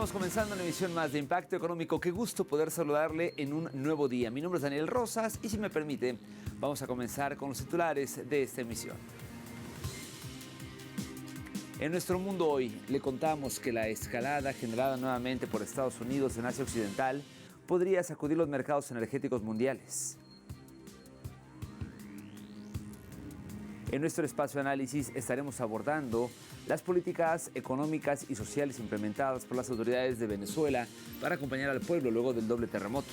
Estamos comenzando una emisión más de Impacto Económico. Qué gusto poder saludarle en un nuevo día. Mi nombre es Daniel Rosas y si me permite, vamos a comenzar con los titulares de esta emisión. En nuestro mundo hoy le contamos que la escalada generada nuevamente por Estados Unidos en Asia Occidental podría sacudir los mercados energéticos mundiales. En nuestro espacio de análisis estaremos abordando las políticas económicas y sociales implementadas por las autoridades de Venezuela para acompañar al pueblo luego del doble terremoto.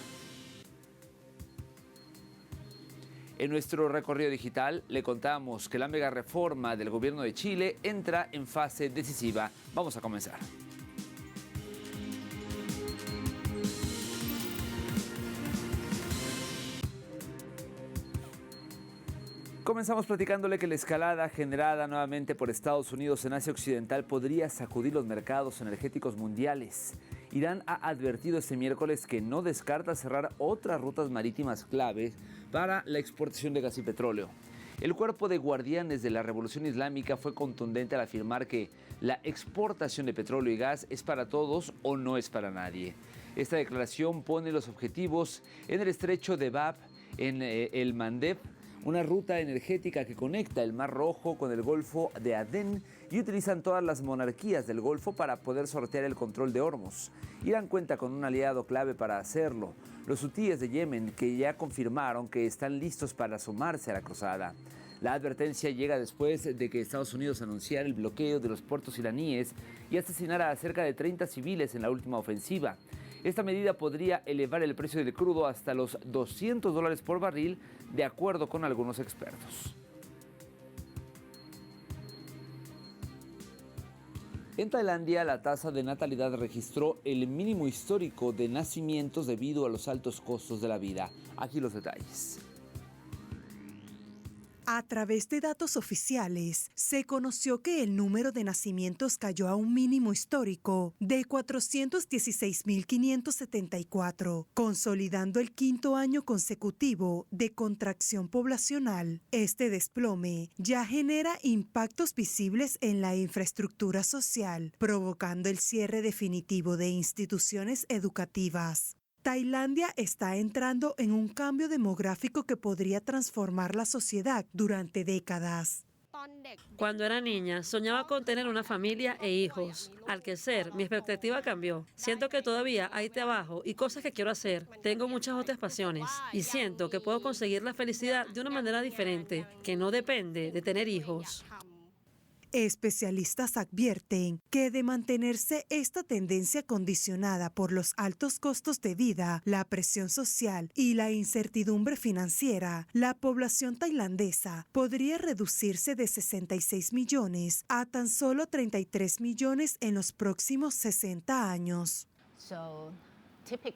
En nuestro recorrido digital le contamos que la mega reforma del gobierno de Chile entra en fase decisiva. Vamos a comenzar. Comenzamos platicándole que la escalada generada nuevamente por Estados Unidos en Asia Occidental podría sacudir los mercados energéticos mundiales. Irán ha advertido este miércoles que no descarta cerrar otras rutas marítimas claves para la exportación de gas y petróleo. El cuerpo de guardianes de la Revolución Islámica fue contundente al afirmar que la exportación de petróleo y gas es para todos o no es para nadie. Esta declaración pone los objetivos en el estrecho de Bab, en el Mandeb, una ruta energética que conecta el Mar Rojo con el Golfo de Adén y utilizan todas las monarquías del Golfo para poder sortear el control de Hormuz. Irán cuenta con un aliado clave para hacerlo, los hutíes de Yemen, que ya confirmaron que están listos para sumarse a la cruzada. La advertencia llega después de que Estados Unidos anunciara el bloqueo de los puertos iraníes y asesinara a cerca de 30 civiles en la última ofensiva. Esta medida podría elevar el precio del crudo hasta los $200 por barril, de acuerdo con algunos expertos. En Tailandia, la tasa de natalidad registró el mínimo histórico de nacimientos debido a los altos costos de la vida. Aquí los detalles. A través de datos oficiales, se conoció que el número de nacimientos cayó a un mínimo histórico de 416.574, consolidando el quinto año consecutivo de contracción poblacional. Este desplome ya genera impactos visibles en la infraestructura social, provocando el cierre definitivo de instituciones educativas. Tailandia está entrando en un cambio demográfico que podría transformar la sociedad durante décadas. Cuando era niña, soñaba con tener una familia e hijos. Al crecer, mi expectativa cambió. Siento que todavía hay trabajo y cosas que quiero hacer. Tengo muchas otras pasiones y siento que puedo conseguir la felicidad de una manera diferente, que no depende de tener hijos. Especialistas advierten que de mantenerse esta tendencia condicionada por los altos costos de vida, la presión social y la incertidumbre financiera, la población tailandesa podría reducirse de 66 millones a tan solo 33 millones en los próximos 60 años.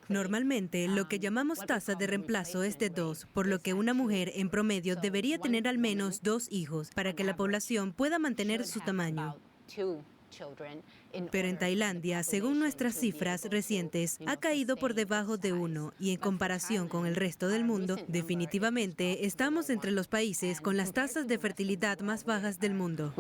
Normalmente, lo que llamamos tasa de reemplazo es de 2, por lo que una mujer en promedio debería tener al menos 2 hijos para que la población pueda mantener su tamaño. Pero en Tailandia, según nuestras cifras recientes, ha caído por debajo de 1 y en comparación con el resto del mundo, definitivamente estamos entre los países con las tasas de fertilidad más bajas del mundo.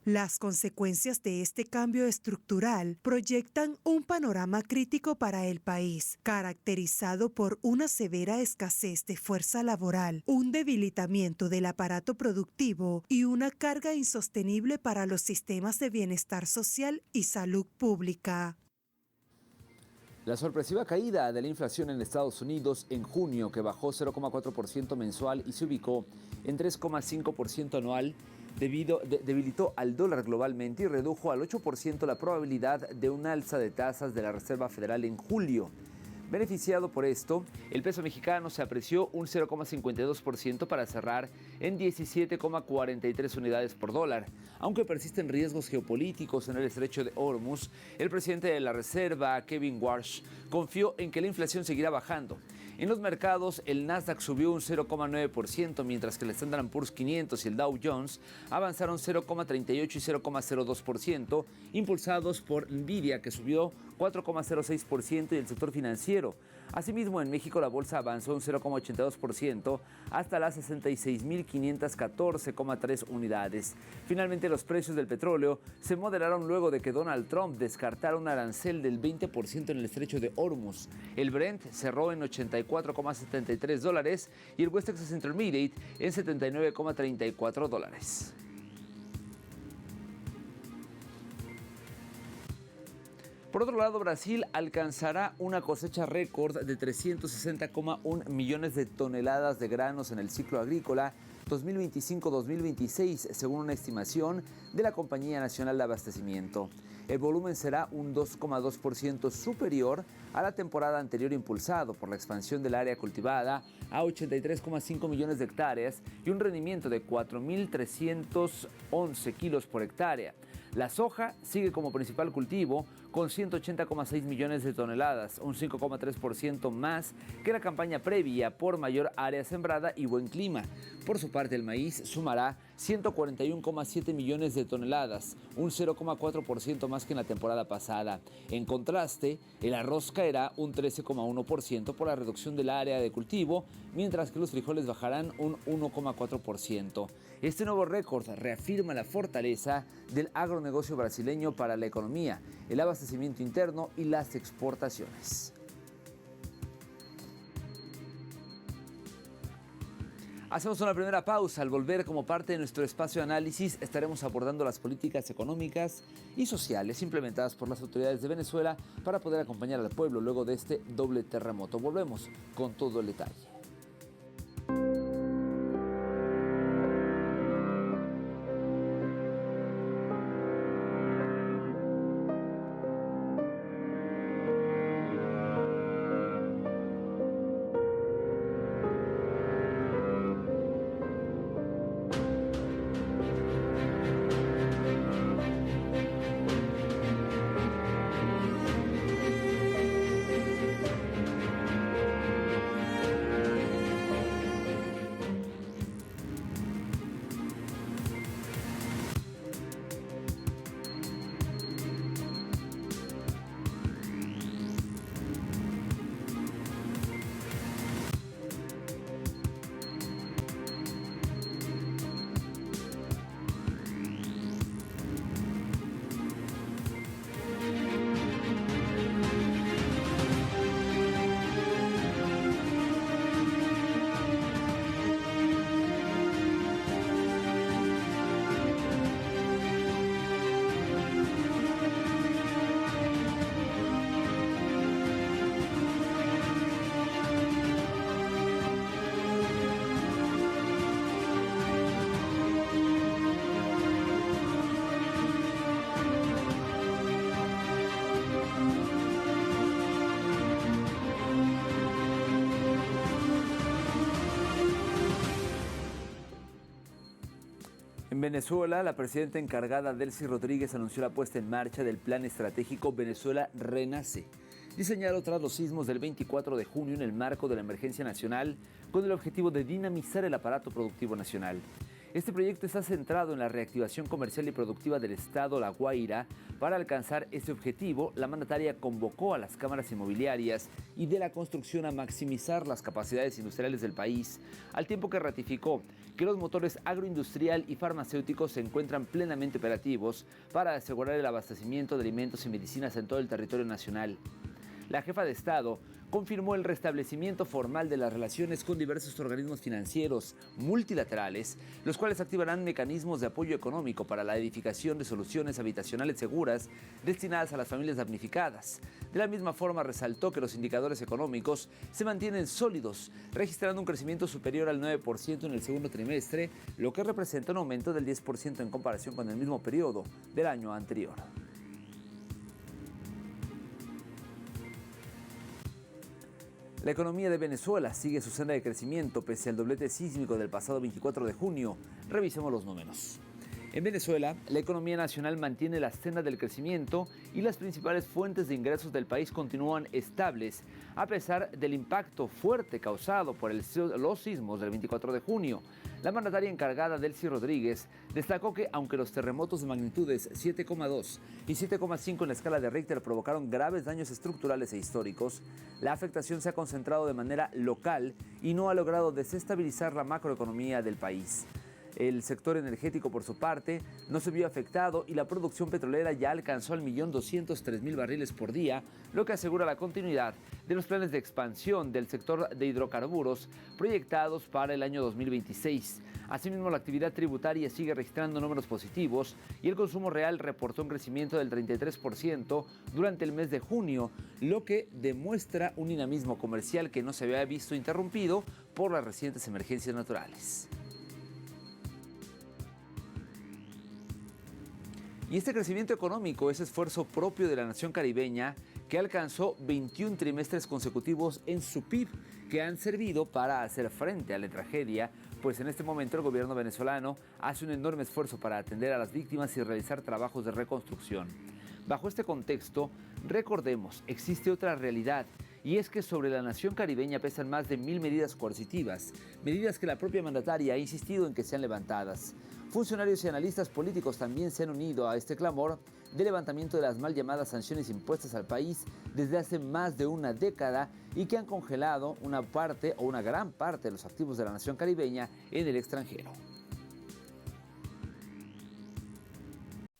Las consecuencias de este cambio estructural proyectan un panorama crítico para el país, caracterizado por una severa escasez de fuerza laboral, un debilitamiento del aparato productivo y una carga insostenible para los sistemas de bienestar social y salud pública. La sorpresiva caída de la inflación en Estados Unidos en junio, que bajó 0,4% mensual y se ubicó en 3,5% anual, debilitó al dólar globalmente y redujo al 8% la probabilidad de un alza de tasas de la Reserva Federal en julio. Beneficiado por esto, el peso mexicano se apreció un 0,52% para cerrar en 17,43 unidades por dólar. Aunque persisten riesgos geopolíticos en el estrecho de Hormuz, el presidente de la Reserva, Kevin Warsh, confió en que la inflación seguirá bajando. En los mercados, el Nasdaq subió un 0,9%, mientras que el Standard & Poor's 500 y el Dow Jones avanzaron 0,38 y 0,02%, impulsados por Nvidia, que subió 4,06%, y el sector financiero. Asimismo, en México la bolsa avanzó un 0,82% hasta las 66.514,3 unidades. Finalmente, los precios del petróleo se moderaron luego de que Donald Trump descartara un arancel del 20% en el estrecho de Hormuz. El Brent cerró en $84,73 y el West Texas Intermediate en $79,34. Por otro lado, Brasil alcanzará una cosecha récord de 360,1 millones de toneladas de granos en el ciclo agrícola 2025-2026, según una estimación de la Compañía Nacional de Abastecimiento. El volumen será un 2,2% superior a la temporada anterior, impulsado por la expansión del área cultivada a 83,5 millones de hectáreas y un rendimiento de 4.311 kilos por hectárea. La soja sigue como principal cultivo con 180,6 millones de toneladas, un 5,3% más que la campaña previa por mayor área sembrada y buen clima. Por su parte, el maíz sumará 141,7 millones de toneladas, un 0,4% más que en la temporada pasada. En contraste, el arroz caerá un 13,1% por la reducción del área de cultivo, mientras que los frijoles bajarán un 1,4%. Este nuevo récord reafirma la fortaleza del agronegocio brasileño para la economía, el abastecimiento interno y las exportaciones. Hacemos una primera pausa. Al volver, como parte de nuestro espacio de análisis, estaremos abordando las políticas económicas y sociales implementadas por las autoridades de Venezuela para poder acompañar al pueblo luego de este doble terremoto. Volvemos con todo el detalle. En Venezuela, la presidenta encargada Delcy Rodríguez anunció la puesta en marcha del Plan Estratégico Venezuela Renace, diseñado tras los sismos del 24 de junio en el marco de la emergencia nacional, con el objetivo de dinamizar el aparato productivo nacional. Este proyecto está centrado en la reactivación comercial y productiva del estado La Guaira. Para alcanzar este objetivo, la mandataria convocó a las cámaras inmobiliarias y de la construcción a maximizar las capacidades industriales del país, al tiempo que ratificó que los motores agroindustrial y farmacéuticos se encuentran plenamente operativos para asegurar el abastecimiento de alimentos y medicinas en todo el territorio nacional. La jefa de Estado confirmó el restablecimiento formal de las relaciones con diversos organismos financieros multilaterales, los cuales activarán mecanismos de apoyo económico para la edificación de soluciones habitacionales seguras destinadas a las familias damnificadas. De la misma forma, resaltó que los indicadores económicos se mantienen sólidos, registrando un crecimiento superior al 9% en el segundo trimestre, lo que representa un aumento del 10% en comparación con el mismo periodo del año anterior. La economía de Venezuela sigue su senda de crecimiento pese al doblete sísmico del pasado 24 de junio. Revisemos los números. En Venezuela, la economía nacional mantiene la senda del crecimiento y las principales fuentes de ingresos del país continúan estables, a pesar del impacto fuerte causado por los sismos del 24 de junio. La mandataria encargada, Delcy Rodríguez, destacó que aunque los terremotos de magnitudes 7,2 y 7,5 en la escala de Richter provocaron graves daños estructurales e históricos, la afectación se ha concentrado de manera local y no ha logrado desestabilizar la macroeconomía del país. El sector energético, por su parte, no se vio afectado y la producción petrolera ya alcanzó el 1.203.000 barriles por día, lo que asegura la continuidad de los planes de expansión del sector de hidrocarburos proyectados para el año 2026. Asimismo, la actividad tributaria sigue registrando números positivos y el consumo real reportó un crecimiento del 33% durante el mes de junio, lo que demuestra un dinamismo comercial que no se había visto interrumpido por las recientes emergencias naturales. Y este crecimiento económico es esfuerzo propio de la nación caribeña que alcanzó 21 trimestres consecutivos en su PIB, que han servido para hacer frente a la tragedia, pues en este momento el gobierno venezolano hace un enorme esfuerzo para atender a las víctimas y realizar trabajos de reconstrucción. Bajo este contexto, recordemos, existe otra realidad, y es que sobre la nación caribeña pesan más de 1.000 medidas coercitivas, medidas que la propia mandataria ha insistido en que sean levantadas. Funcionarios y analistas políticos también se han unido a este clamor de levantamiento de las mal llamadas sanciones impuestas al país desde hace más de una década y que han congelado una parte o una gran parte de los activos de la nación caribeña en el extranjero.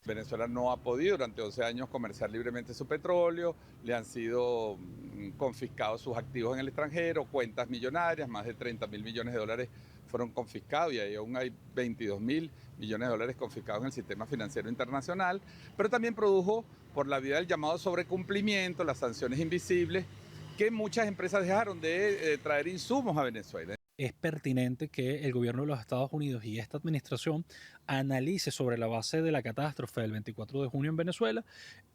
Venezuela no ha podido durante 12 años comerciar libremente su petróleo, le han sido confiscados sus activos en el extranjero, cuentas millonarias, más de 30.000 millones de dólares fueron confiscados y ahí aún hay 22.000 millones de dólares confiscados en el sistema financiero internacional, pero también produjo por la vía del llamado sobrecumplimiento, las sanciones invisibles, que muchas empresas dejaron de traer insumos a Venezuela. Es pertinente que el gobierno de los Estados Unidos y esta administración analice sobre la base de la catástrofe del 24 de junio en Venezuela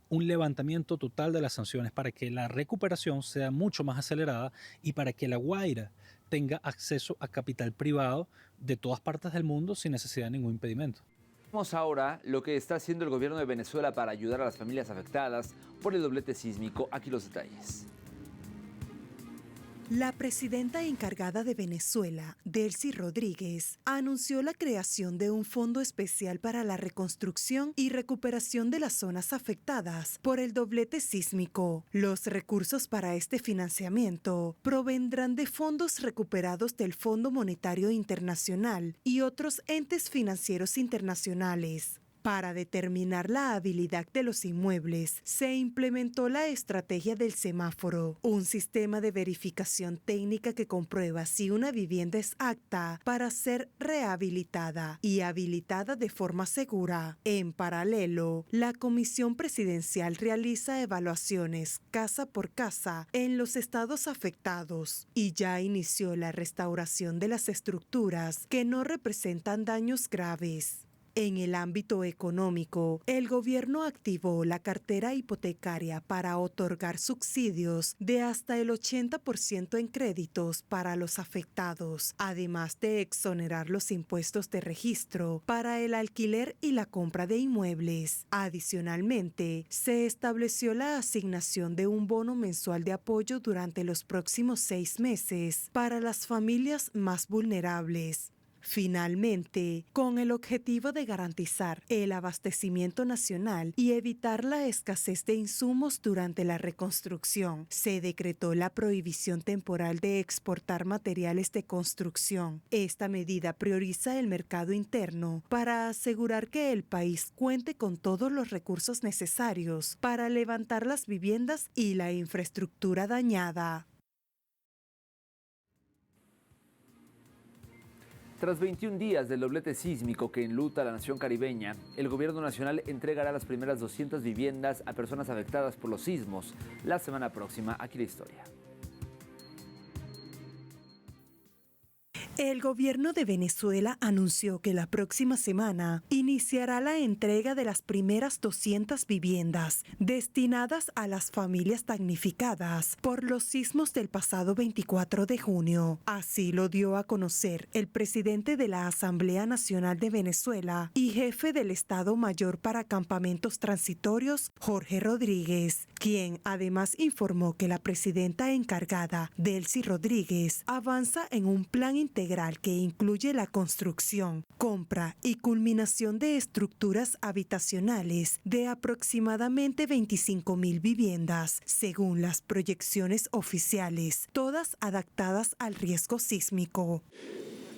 un levantamiento total de las sanciones para que la recuperación sea mucho más acelerada y para que La Guaira tenga acceso a capital privado de todas partes del mundo sin necesidad de ningún impedimento. Vemos ahora lo que está haciendo el gobierno de Venezuela para ayudar a las familias afectadas por el doblete sísmico. Aquí los detalles. La presidenta encargada de Venezuela, Delcy Rodríguez, anunció la creación de un fondo especial para la reconstrucción y recuperación de las zonas afectadas por el doblete sísmico. Los recursos para este financiamiento provendrán de fondos recuperados del Fondo Monetario Internacional y otros entes financieros internacionales. Para determinar la habilidad de los inmuebles, se implementó la estrategia del semáforo, un sistema de verificación técnica que comprueba si una vivienda es apta para ser rehabilitada y habilitada de forma segura. En paralelo, la Comisión Presidencial realiza evaluaciones casa por casa en los estados afectados y ya inició la restauración de las estructuras que no representan daños graves. En el ámbito económico, el gobierno activó la cartera hipotecaria para otorgar subsidios de hasta el 80% en créditos para los afectados, además de exonerar los impuestos de registro para el alquiler y la compra de inmuebles. Adicionalmente, se estableció la asignación de un bono mensual de apoyo durante los próximos 6 meses para las familias más vulnerables. Finalmente, con el objetivo de garantizar el abastecimiento nacional y evitar la escasez de insumos durante la reconstrucción, se decretó la prohibición temporal de exportar materiales de construcción. Esta medida prioriza el mercado interno para asegurar que el país cuente con todos los recursos necesarios para levantar las viviendas y la infraestructura dañada. Tras 21 días del doblete sísmico que enluta a la nación caribeña, el gobierno nacional entregará las primeras 200 viviendas a personas afectadas por los sismos la semana próxima. Aquí la historia. El gobierno de Venezuela anunció que la próxima semana iniciará la entrega de las primeras 200 viviendas destinadas a las familias damnificadas por los sismos del pasado 24 de junio. Así lo dio a conocer el presidente de la Asamblea Nacional de Venezuela y jefe del Estado Mayor para Campamentos Transitorios, Jorge Rodríguez, quien además informó que la presidenta encargada, Delcy Rodríguez, avanza en un plan integral que incluye la construcción, compra y culminación de estructuras habitacionales de aproximadamente 25.000 viviendas, según las proyecciones oficiales, todas adaptadas al riesgo sísmico.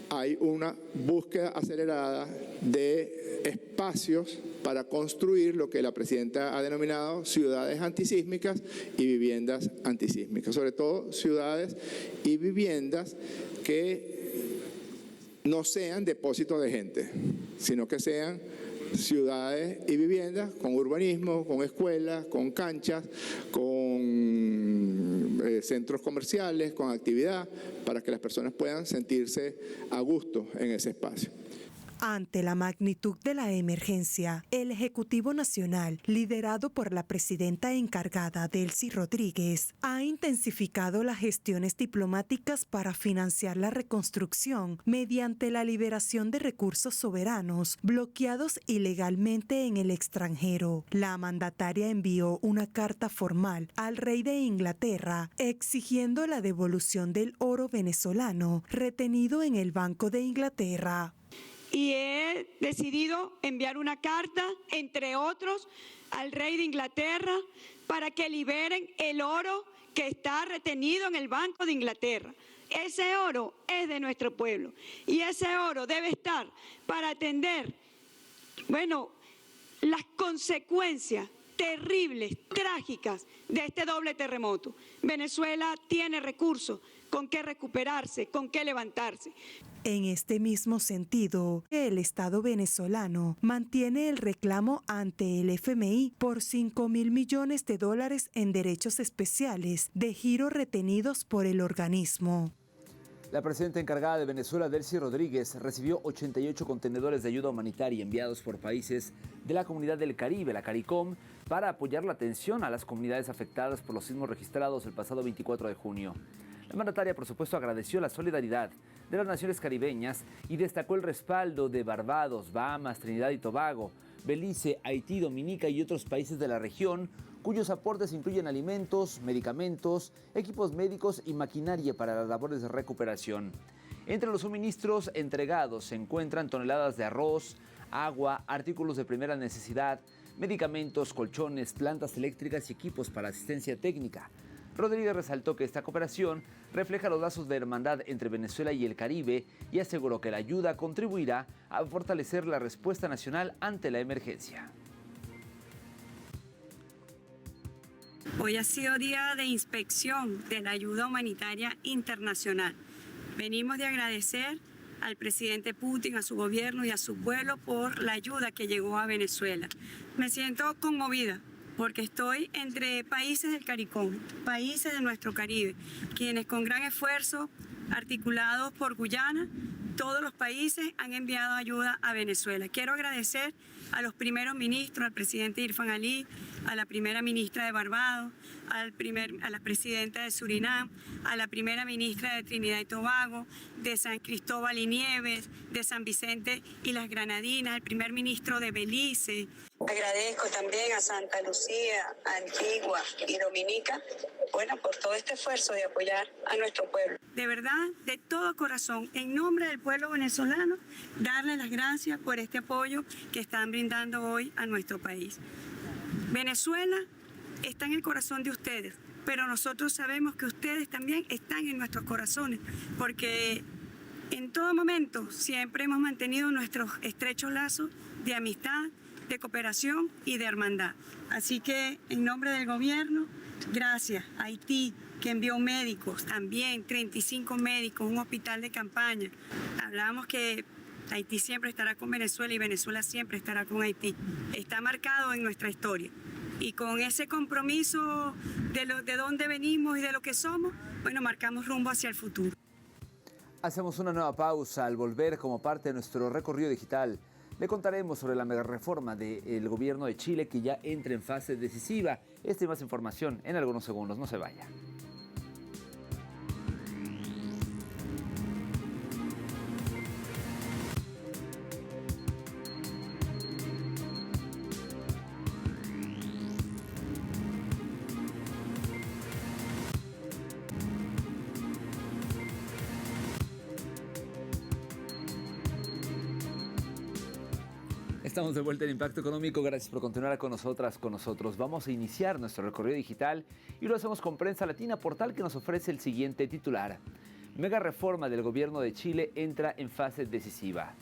Hay una búsqueda acelerada de espacios para construir lo que la presidenta ha denominado ciudades antisísmicas y viviendas antisísmicas, sobre todo ciudades y viviendas que no sean depósitos de gente, sino que sean ciudades y viviendas con urbanismo, con escuelas, con canchas, con centros comerciales, con actividad, para que las personas puedan sentirse a gusto en ese espacio. Ante la magnitud de la emergencia, el Ejecutivo Nacional, liderado por la presidenta encargada Delcy Rodríguez, ha intensificado las gestiones diplomáticas para financiar la reconstrucción mediante la liberación de recursos soberanos bloqueados ilegalmente en el extranjero. La mandataria envió una carta formal al rey de Inglaterra exigiendo la devolución del oro venezolano retenido en el Banco de Inglaterra. Y he decidido enviar una carta, entre otros, al rey de Inglaterra para que liberen el oro que está retenido en el Banco de Inglaterra. Ese oro es de nuestro pueblo y ese oro debe estar para atender, las consecuencias terribles, trágicas de este doble terremoto. Venezuela tiene recursos con qué recuperarse, con qué levantarse. En este mismo sentido, el Estado venezolano mantiene el reclamo ante el FMI por $5.000 millones en derechos especiales de giro retenidos por el organismo. La presidenta encargada de Venezuela, Delcy Rodríguez, recibió 88 contenedores de ayuda humanitaria enviados por países de la Comunidad del Caribe, la CARICOM, para apoyar la atención a las comunidades afectadas por los sismos registrados el pasado 24 de junio. La mandataria, por supuesto, agradeció la solidaridad de las naciones caribeñas y destacó el respaldo de Barbados, Bahamas, Trinidad y Tobago, Belice, Haití, Dominica y otros países de la región, cuyos aportes incluyen alimentos, medicamentos, equipos médicos y maquinaria para las labores de recuperación. Entre los suministros entregados se encuentran toneladas de arroz, agua, artículos de primera necesidad, medicamentos, colchones, plantas eléctricas y equipos para asistencia técnica. Rodríguez resaltó que esta cooperación refleja los lazos de hermandad entre Venezuela y el Caribe y aseguró que la ayuda contribuirá a fortalecer la respuesta nacional ante la emergencia. Hoy ha sido día de inspección de la ayuda humanitaria internacional. Venimos de agradecer al presidente Putin, a su gobierno y a su pueblo por la ayuda que llegó a Venezuela. Me siento conmovida porque estoy entre países del CARICOM, países de nuestro Caribe, quienes con gran esfuerzo, articulados por Guyana, todos los países han enviado ayuda a Venezuela. Quiero agradecer a los primeros ministros, al presidente Irfan Ali, a la primera ministra de Barbados, a la presidenta de Surinam, a la primera ministra de Trinidad y Tobago, de San Cristóbal y Nieves, de San Vicente y las Granadinas, al primer ministro de Belice. Agradezco también a Santa Lucía, Antigua y Dominica, por todo este esfuerzo de apoyar a nuestro pueblo. De verdad, de todo corazón, en nombre del pueblo venezolano, darles las gracias por este apoyo que están brindando hoy a nuestro país. Venezuela está en el corazón de ustedes, pero nosotros sabemos que ustedes también están en nuestros corazones, porque en todo momento siempre hemos mantenido nuestros estrechos lazos de amistad, de cooperación y de hermandad. Así que en nombre del gobierno, gracias a Haití, que envió médicos, también 35 médicos, un hospital de campaña. Hablábamos que Haití siempre estará con Venezuela y Venezuela siempre estará con Haití. Está marcado en nuestra historia. Y con ese compromiso de dónde venimos y de lo que somos, marcamos rumbo hacia el futuro. Hacemos una nueva pausa. Al volver, como parte de nuestro recorrido digital, le contaremos sobre la mega reforma del gobierno de Chile que ya entra en fase decisiva. Esta y más información en algunos segundos. No se vaya. Estamos de vuelta en Impacto Económico. Gracias por continuar con nosotros. Vamos a iniciar nuestro recorrido digital y lo hacemos con Prensa Latina, portal que nos ofrece el siguiente titular. Mega reforma del gobierno de Chile entra en fase decisiva.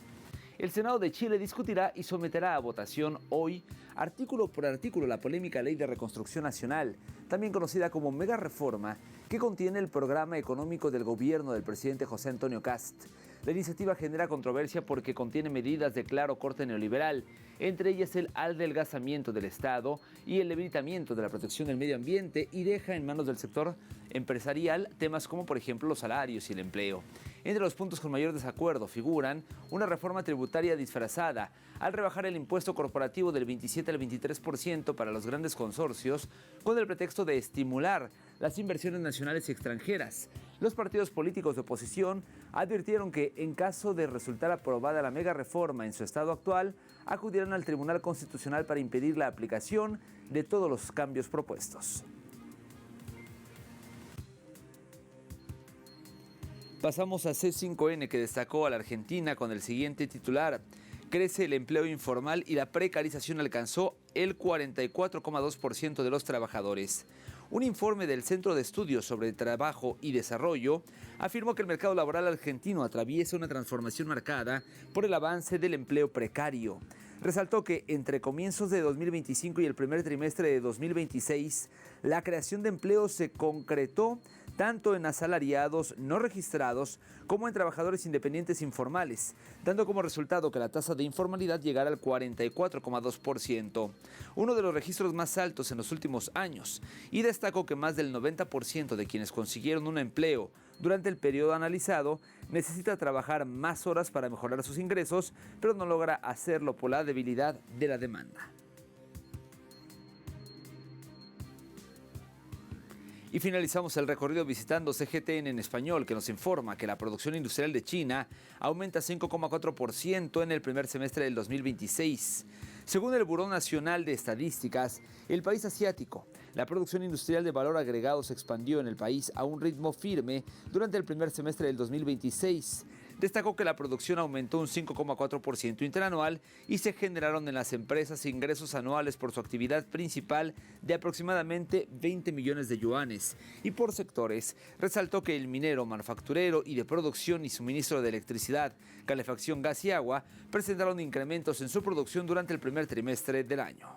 El Senado de Chile discutirá y someterá a votación hoy, artículo por artículo, la polémica Ley de Reconstrucción Nacional, también conocida como mega reforma, que contiene el programa económico del gobierno del presidente José Antonio Kast. La iniciativa genera controversia porque contiene medidas de claro corte neoliberal, entre ellas el adelgazamiento del Estado y el debilitamiento de la protección del medio ambiente, y deja en manos del sector empresarial temas como, por ejemplo, los salarios y el empleo. Entre los puntos con mayor desacuerdo figuran una reforma tributaria disfrazada, al rebajar el impuesto corporativo del 27 al 23% para los grandes consorcios, con el pretexto de estimular las inversiones nacionales y extranjeras. Los partidos políticos de oposición advirtieron que, en caso de resultar aprobada la mega reforma en su estado actual, acudirán al Tribunal Constitucional para impedir la aplicación de todos los cambios propuestos. Pasamos a C5N, que destacó a la Argentina con el siguiente titular. Crece el empleo informal y la precarización alcanzó el 44,2% de los trabajadores. Un informe del Centro de Estudios sobre Trabajo y Desarrollo afirmó que el mercado laboral argentino atraviesa una transformación marcada por el avance del empleo precario. Resaltó que entre comienzos de 2025 y el primer trimestre de 2026, la creación de empleo se concretó tanto en asalariados no registrados como en trabajadores independientes informales, dando como resultado que la tasa de informalidad llegara al 44,2%, uno de los registros más altos en los últimos años, y destacó que más del 90% de quienes consiguieron un empleo durante el periodo analizado necesita trabajar más horas para mejorar sus ingresos, pero no logra hacerlo por la debilidad de la demanda. Y finalizamos el recorrido visitando CGTN en español, que nos informa que la producción industrial de China aumenta 5,4% en el primer semestre del 2026. Según el Buró Nacional de Estadísticas, el país asiático, la producción industrial de valor agregado se expandió en el país a un ritmo firme durante el primer semestre del 2026. Destacó que la producción aumentó un 5,4% interanual y se generaron en las empresas ingresos anuales por su actividad principal de aproximadamente 20 millones de yuanes. Y por sectores, resaltó que el minero, manufacturero y de producción y suministro de electricidad, calefacción, gas y agua presentaron incrementos en su producción durante el primer trimestre del año.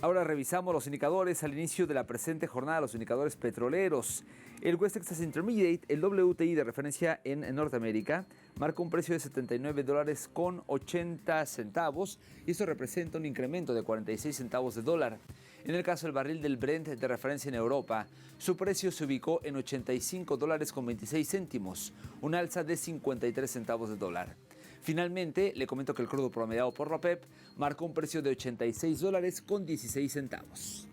Ahora revisamos los indicadores al inicio de la presente jornada, los indicadores petroleros. El West Texas Intermediate, el WTI de referencia en Norteamérica, marcó un precio de $79.80 y esto representa un incremento de 46 centavos de dólar. En el caso del barril del Brent de referencia en Europa, su precio se ubicó en $85.26, un alza de 53 centavos de dólar. Finalmente, le comento que el crudo promediado por la OPEP marcó un precio de $86.16.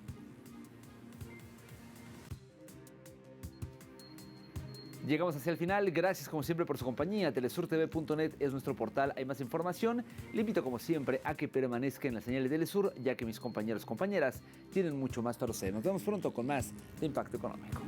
Llegamos hacia el final. Gracias como siempre por su compañía. Telesurtv.net es nuestro portal. Hay más información. Le invito como siempre a que permanezca en las señales de Telesur, ya que mis compañeros y compañeras tienen mucho más para usted. Nos vemos pronto con más de Impacto Económico.